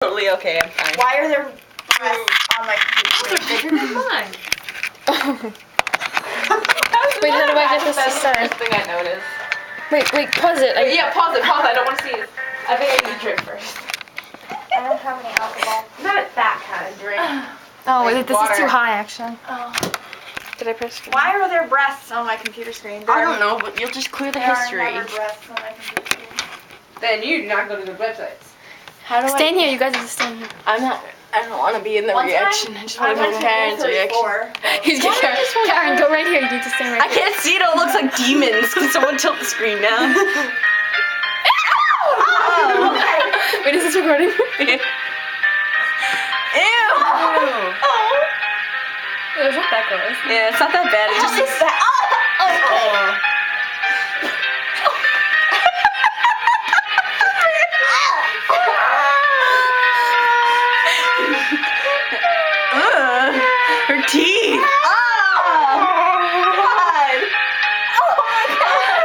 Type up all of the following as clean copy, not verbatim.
Totally okay, I'm fine. Why are there breasts on my computer? They're bigger than mine. Wait, how do I get this to start? First thing I noticed. Wait, pause it. Yeah, pause it. I don't want to see this. I think I need to drink first. I don't have any alcohol. Not that kind of drink. Oh, wait, Like this is too water. high, actually. Oh. Did I press? Why are there breasts on my computer screen? I don't know, but you'll just clear the There history. are never breasts on my computer screen. Then you not go to the websites. How do Stand here, you guys have to stand here. I don't want to be in the One reaction. time, I just want to went be to Karen's reaction. A34. He's getting Karen, go right here. You need to stand right I can't see it. It looks like demons. Can someone tilt the screen down? Oh, okay. here. Wait, is this recording? Ew. Oh. It was not that close. Yeah, it's not that bad. It What just is that? Oh. her teeth. Oh. God. Oh my God.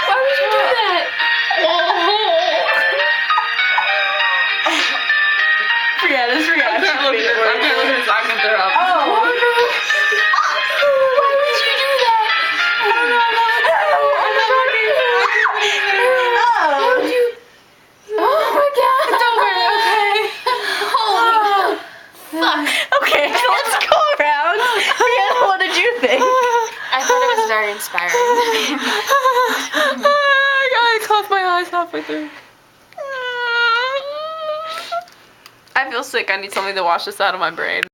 Why would you do that? Forget it. I can't look at this. I can't look at this. I'm gonna throw up. Oh. Why would you do that? Oh. Oh my God. It's over, okay? Holy fuck. Okay, let's go around. Brianna, what did you think? I thought it was very inspiring. I closed my eyes halfway through. I feel sick. I need something to wash this out of my brain.